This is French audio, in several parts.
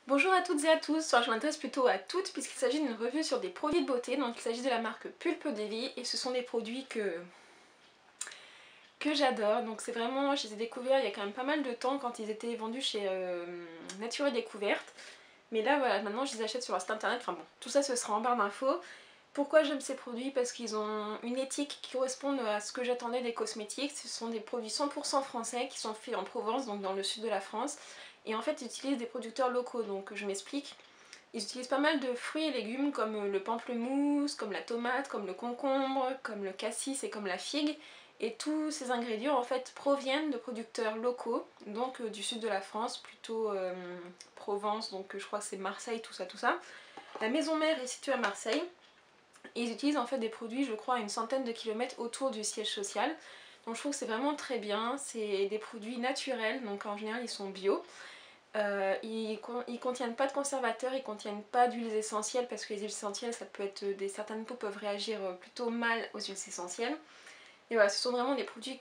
Bonjour à toutes et à tous, enfin, je m'intéresse plutôt à toutes puisqu'il s'agit d'une revue sur des produits de beauté, donc il s'agit de la marque Pulpe de Vie et ce sont des produits que j'adore, donc c'est vraiment, je les ai découverts il y a quand même pas mal de temps quand ils étaient vendus chez Nature et Découverte, mais là voilà, maintenant je les achète sur leur site internet, enfin bon, tout ça ce sera en barre d'infos. Pourquoi j'aime ces produits? Parce qu'ils ont une éthique qui correspond à ce que j'attendais des cosmétiques. Ce sont des produits 100% français qui sont faits en Provence, donc dans le sud de la France. Et en fait, ils utilisent des producteurs locaux, donc je m'explique. Ils utilisent pas mal de fruits et légumes comme le pamplemousse, comme la tomate, comme le concombre, comme le cassis et comme la figue. Et tous ces ingrédients en fait proviennent de producteurs locaux, donc du sud de la France, plutôt Provence, donc je crois que c'est Marseille, tout ça, tout ça. La maison mère est située à Marseille. Et ils utilisent en fait des produits, je crois, à une centaine de kilomètres autour du siège social. Donc je trouve que c'est vraiment très bien. C'est des produits naturels, donc en général ils sont bio. Ils contiennent pas de conservateurs, ils contiennent pas d'huiles essentielles parce que les huiles essentielles, ça peut être certaines peaux peuvent réagir plutôt mal aux huiles essentielles. Et voilà, ce sont vraiment des produits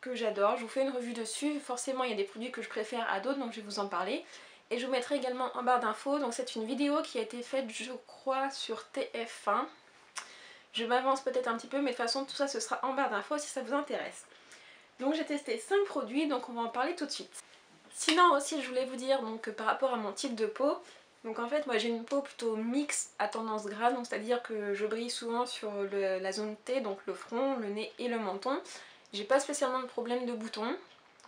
que j'adore. Je vous fais une revue dessus. Forcément, il y a des produits que je préfère à d'autres, donc je vais vous en parler. Et je vous mettrai également en barre d'infos. Donc c'est une vidéo qui a été faite, je crois, sur TF1. Je m'avance peut-être un petit peu, mais de toute façon tout ça ce sera en barre d'infos si ça vous intéresse. Donc j'ai testé 5 produits, donc on va en parler tout de suite. Sinon aussi je voulais vous dire donc par rapport à mon type de peau, donc en fait moi j'ai une peau plutôt mixte à tendance grasse, donc c'est-à-dire que je brille souvent sur la zone T, donc le front, le nez et le menton. J'ai pas spécialement de problème de boutons,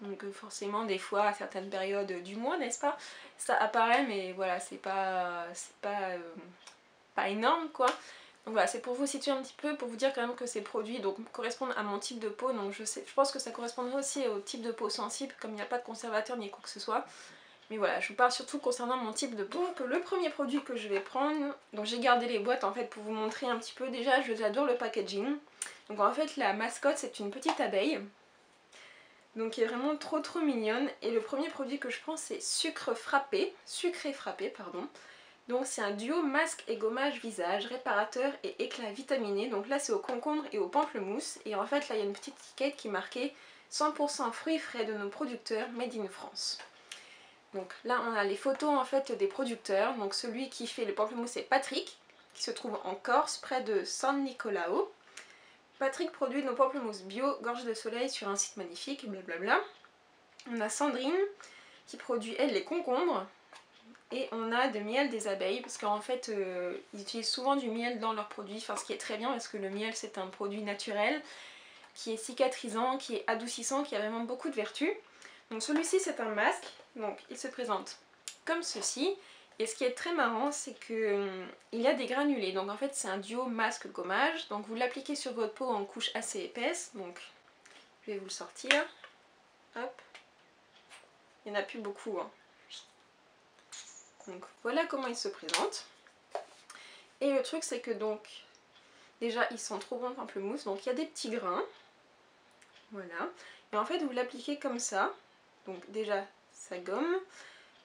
donc forcément des fois à certaines périodes du mois, n'est-ce pas, ça apparaît, mais voilà, c'est pas énorme quoi. Donc voilà, c'est pour vous situer un petit peu, pour vous dire quand même que ces produits donc, correspondent à mon type de peau. Donc je pense que ça correspondrait aussi au type de peau sensible, comme il n'y a pas de conservateur ni quoi que ce soit. Mais voilà, je vous parle surtout concernant mon type de peau. Donc le premier produit que je vais prendre, donc j'ai gardé les boîtes en fait pour vous montrer un petit peu. Déjà, j'adore le packaging. Donc en fait, la mascotte, c'est une petite abeille. Donc qui est vraiment trop mignonne. Et le premier produit que je prends, c'est Sucré Frappé, pardon. Donc c'est un duo masque et gommage visage, réparateur et éclat vitaminé. Donc là c'est au concombre et au pamplemousse. Et en fait là il y a une petite étiquette qui est marquée 100% fruits frais de nos producteurs made in France. Donc là on a les photos en fait des producteurs. Donc celui qui fait le pamplemousse c'est Patrick, qui se trouve en Corse près de San Nicolao. Patrick produit nos pamplemousses bio, gorge de soleil sur un site magnifique, blablabla. On a Sandrine qui produit elle les concombres. Et on a de miel des abeilles, parce qu'en fait ils utilisent souvent du miel dans leurs produits, enfin ce qui est très bien parce que le miel c'est un produit naturel qui est cicatrisant, qui est adoucissant, qui a vraiment beaucoup de vertus. Donc celui-ci c'est un masque, donc il se présente comme ceci. Et ce qui est très marrant c'est que il y a des granulés, donc en fait c'est un duo masque gommage. Donc vous l'appliquez sur votre peau en couche assez épaisse, donc je vais vous le sortir, hop, il n'y en a plus beaucoup hein. Donc voilà comment il se présente. Et le truc c'est que donc, déjà ils sont trop bons pamplemousse, donc il y a des petits grains. Voilà. Et en fait vous l'appliquez comme ça. Donc déjà ça gomme.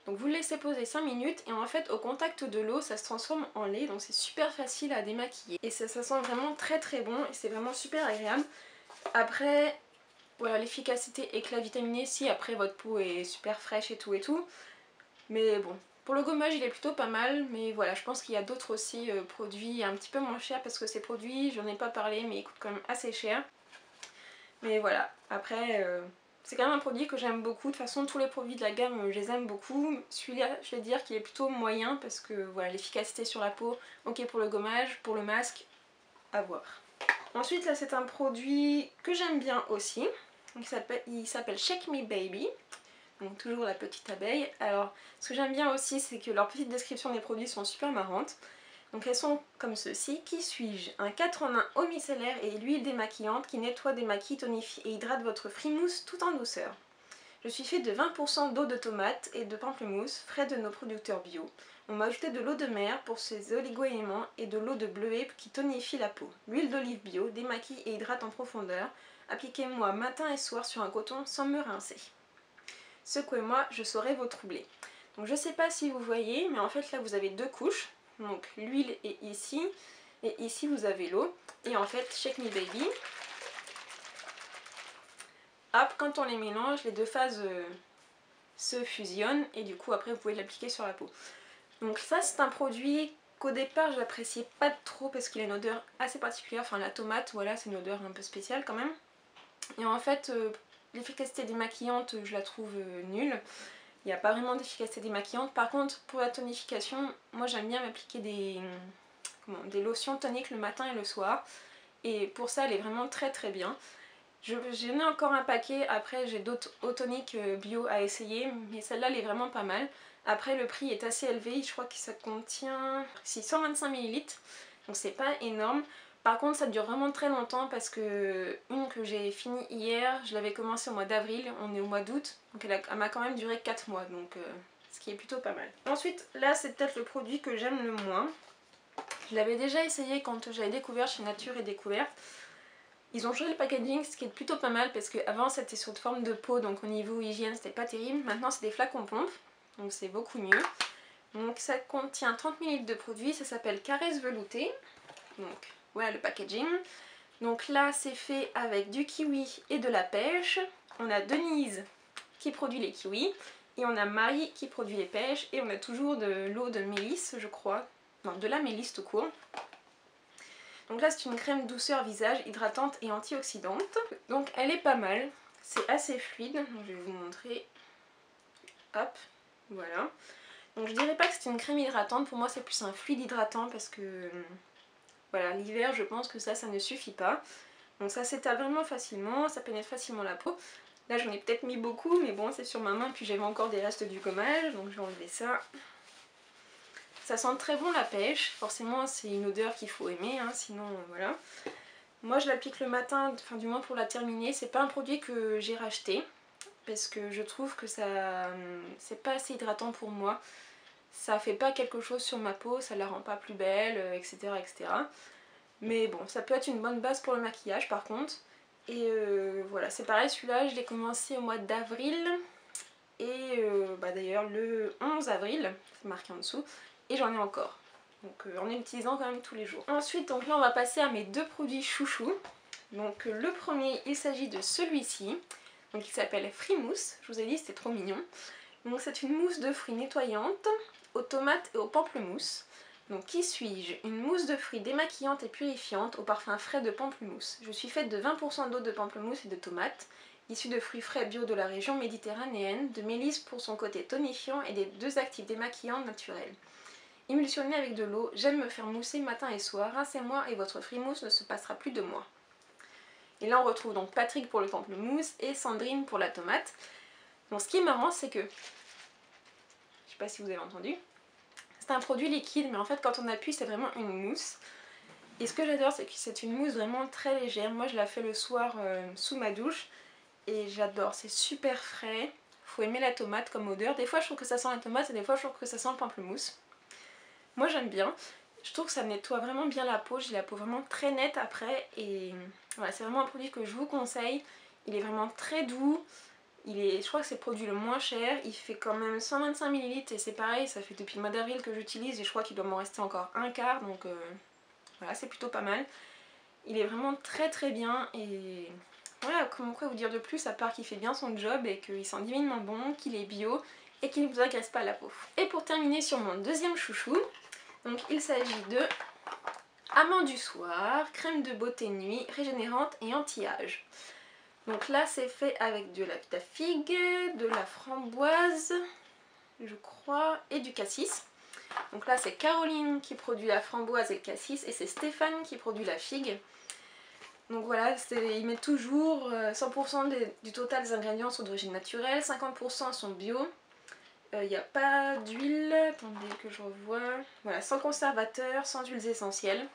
Donc vous le laissez poser 5 minutes et en fait au contact de l'eau ça se transforme en lait. Donc c'est super facile à démaquiller. Et ça sent vraiment très bon et c'est vraiment super agréable. Après, voilà, l'efficacité éclat vitaminé, si après votre peau est super fraîche et tout. Mais bon, pour le gommage il est plutôt pas mal, mais voilà, je pense qu'il y a d'autres aussi produits un petit peu moins chers parce que ces produits, j'en ai pas parlé, mais ils coûtent quand même assez cher. Mais voilà, après, c'est quand même un produit que j'aime beaucoup. De toute façon, tous les produits de la gamme, je les aime beaucoup. Celui-là, je vais dire qu'il est plutôt moyen parce que voilà, l'efficacité sur la peau, ok pour le gommage, pour le masque, à voir. Ensuite, là, c'est un produit que j'aime bien aussi. Il s'appelle Shake Me Baby. Donc toujours la petite abeille. Alors ce que j'aime bien aussi c'est que leurs petites descriptions des produits sont super marrantes. Donc elles sont comme ceci. Qui suis-je? Un 4 en 1 eau micellaire et l'huile démaquillante qui nettoie, démaquille, tonifie et hydrate votre frimousse tout en douceur. Je suis fait de 20% d'eau de tomate et de pamplemousse, frais de nos producteurs bio. On m'a ajouté de l'eau de mer pour ces oligo-éléments et de l'eau de bleuet qui tonifie la peau. L'huile d'olive bio démaquille et hydrate en profondeur. Appliquez-moi matin et soir sur un coton sans me rincer. Secouez-moi, je saurai vous troubler. Donc je sais pas si vous voyez, mais en fait là vous avez deux couches. Donc l'huile est ici, et ici vous avez l'eau. Et en fait, Shake Me Baby, hop, quand on les mélange, les deux phases se fusionnent et du coup après vous pouvez l'appliquer sur la peau. Donc ça c'est un produit qu'au départ j'appréciais pas trop parce qu'il a une odeur assez particulière, enfin la tomate voilà c'est une odeur un peu spéciale quand même. Et en fait l'efficacité démaquillante je la trouve nulle, il n'y a pas vraiment d'efficacité démaquillante. Par contre pour la tonification, moi j'aime bien m'appliquer des lotions toniques le matin et le soir. Et pour ça elle est vraiment très bien. J'en ai encore un paquet, après j'ai d'autres eau toniques bio à essayer, mais celle-là elle est vraiment pas mal. Après le prix est assez élevé, je crois que ça contient 125 ml, donc c'est pas énorme. Par contre ça dure vraiment très longtemps parce que une que j'ai fini hier, je l'avais commencé au mois d'avril, on est au mois d'août, donc elle m'a quand même duré 4 mois, donc ce qui est plutôt pas mal. Ensuite là c'est peut-être le produit que j'aime le moins. Je l'avais déjà essayé quand j'avais découvert chez Nature et Découverte. Ils ont changé le packaging, ce qui est plutôt pas mal parce qu'avant c'était sous forme de pot, donc au niveau hygiène c'était pas terrible. Maintenant c'est des flacons pompes, donc c'est beaucoup mieux. Donc ça contient 30 ml de produit, ça s'appelle Caresse Veloutée. Donc voilà le packaging. Donc là c'est fait avec du kiwi et de la pêche. On a Denise qui produit les kiwis et on a Marie qui produit les pêches et on a toujours de l'eau de mélisse je crois. Non, de la mélisse tout court. Donc là c'est une crème douceur visage, hydratante et antioxydante. Donc elle est pas mal, c'est assez fluide, donc je vais vous montrer. Hop, voilà. Donc je dirais pas que c'est une crème hydratante, pour moi c'est plus un fluide hydratant parce que voilà, l'hiver je pense que ça ne suffit pas. Donc ça s'étale vraiment facilement, ça pénètre facilement la peau. Là j'en ai peut-être mis beaucoup mais bon c'est sur ma main, puis j'avais encore des restes du gommage, donc je vais enlever ça. Ça sent très bon la pêche, forcément c'est une odeur qu'il faut aimer, hein, sinon voilà. Moi je l'applique le matin, enfin du moins pour la terminer, c'est pas un produit que j'ai racheté, parce que je trouve que ça c'est pas assez hydratant pour moi. Ça fait pas quelque chose sur ma peau, ça la rend pas plus belle, etc. etc. Mais bon, ça peut être une bonne base pour le maquillage par contre. Et voilà, c'est pareil, celui-là je l'ai commencé au mois d'avril, et d'ailleurs le 11 avril, c'est marqué en dessous. Et j'en ai encore, donc en utilisant quand même tous les jours. Ensuite donc là on va passer à mes deux produits chouchous. Donc le premier il s'agit de celui-ci, donc il s'appelle Frimousse, je vous ai dit c'était trop mignon. Donc c'est une mousse de fruits nettoyante aux tomates et au pamplemousse. Donc qui suis-je? Une mousse de fruits démaquillante et purifiante au parfum frais de pamplemousse. Je suis faite de 20% d'eau de pamplemousse et de tomates, issue de fruits frais bio de la région méditerranéenne, de mélisse pour son côté tonifiant et des deux actifs démaquillants naturels. Émulsionnez avec de l'eau, j'aime me faire mousser matin et soir, rincez-moi et votre frimousse ne se passera plus de moi. Et là on retrouve donc Patrick pour le pamplemousse et Sandrine pour la tomate. Donc ce qui est marrant c'est que, je sais pas si vous avez entendu, c'est un produit liquide mais en fait quand on appuie c'est vraiment une mousse. Et ce que j'adore c'est que c'est une mousse vraiment très légère, moi je la fais le soir sous ma douche et j'adore, c'est super frais. Faut aimer la tomate comme odeur, des fois je trouve que ça sent la tomate et des fois je trouve que ça sent le pamplemousse. Moi j'aime bien, je trouve que ça nettoie vraiment bien la peau, j'ai la peau vraiment très nette après et voilà, c'est vraiment un produit que je vous conseille. Il est vraiment très doux, je crois que c'est le produit le moins cher, il fait quand même 125 ml et c'est pareil, ça fait depuis le mois d'avril que j'utilise et je crois qu'il doit m'en rester encore un quart, donc voilà c'est plutôt pas mal. Il est vraiment très bien et voilà, comment quoi vous dire de plus à part qu'il fait bien son job et qu'il sent divinement bon, qu'il est bio et qu'il ne vous agresse pas la peau. Et pour terminer sur mon deuxième chouchou, donc il s'agit de Amant du soir, crème de beauté nuit, régénérante et anti-âge. Donc là c'est fait avec de la figue, de la framboise, je crois, et du cassis. Donc là c'est Caroline qui produit la framboise et le cassis et c'est Stéphane qui produit la figue. Donc voilà, ils mettent toujours 100% du total des ingrédients sont d'origine naturelle, 50% sont bio. Il n'y a pas d'huile, attendez que je revoie. Voilà, sans conservateur, sans huiles essentielles.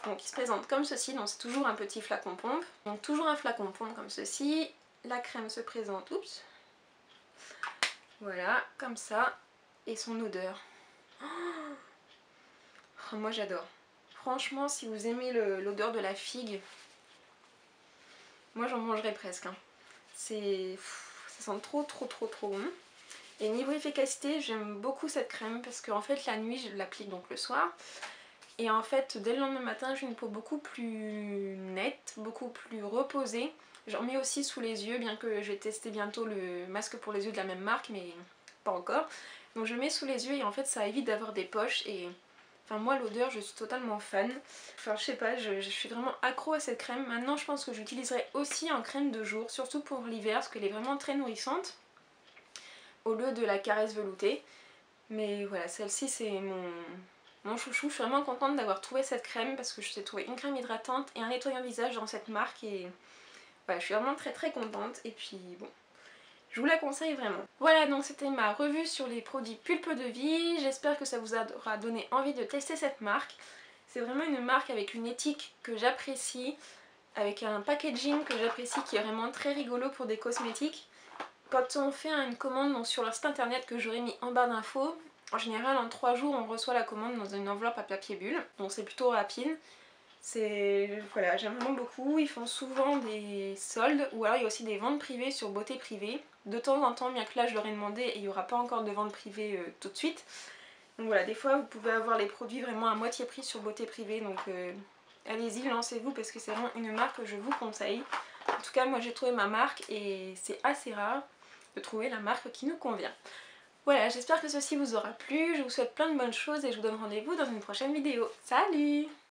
Donc il se présente comme ceci, donc c'est toujours un petit flacon pompe. Donc toujours un flacon pompe comme ceci. La crème se présente, oups. Voilà, comme ça. Et son odeur. Oh, moi j'adore. Franchement, si vous aimez l'odeur de la figue, moi j'en mangerais presque. Hein. Ça sent trop bon. Et niveau efficacité, j'aime beaucoup cette crème parce qu'en fait la nuit je l'applique donc le soir. Et en fait dès le lendemain matin j'ai une peau beaucoup plus nette, beaucoup plus reposée. J'en mets aussi sous les yeux, bien que je vais tester bientôt le masque pour les yeux de la même marque, mais pas encore. Donc je le mets sous les yeux et en fait ça évite d'avoir des poches et... Enfin moi l'odeur je suis totalement fan. Enfin je sais pas, je suis vraiment accro à cette crème. Maintenant je pense que j'utiliserai aussi en crème de jour, surtout pour l'hiver parce qu'elle est vraiment très nourrissante. Au lieu de la caresse veloutée. Mais voilà, celle-ci c'est mon chouchou. Je suis vraiment contente d'avoir trouvé cette crème parce que je t'ai trouvé une crème hydratante et un nettoyant visage dans cette marque et voilà, je suis vraiment très contente et puis bon, je vous la conseille vraiment. Voilà, donc c'était ma revue sur les produits Pulpe de Vie. J'espère que ça vous aura donné envie de tester cette marque. C'est vraiment une marque avec une éthique que j'apprécie, avec un packaging que j'apprécie qui est vraiment très rigolo pour des cosmétiques. Quand on fait une commande donc sur leur site internet que j'aurais mis en barre d'infos, en général en 3 jours on reçoit la commande dans une enveloppe à papier bulle, donc c'est plutôt rapide. Voilà, j'aime vraiment beaucoup, ils font souvent des soldes ou alors il y a aussi des ventes privées sur Beauté Privée. De temps en temps, bien que là je leur ai demandé et il n'y aura pas encore de vente privée tout de suite. Donc voilà, des fois vous pouvez avoir les produits vraiment à moitié prix sur Beauté Privée, donc allez-y, lancez-vous parce que c'est vraiment une marque que je vous conseille. En tout cas moi j'ai trouvé ma marque et c'est assez rare de trouver la marque qui nous convient. Voilà, j'espère que ceci vous aura plu, je vous souhaite plein de bonnes choses et je vous donne rendez-vous dans une prochaine vidéo. Salut!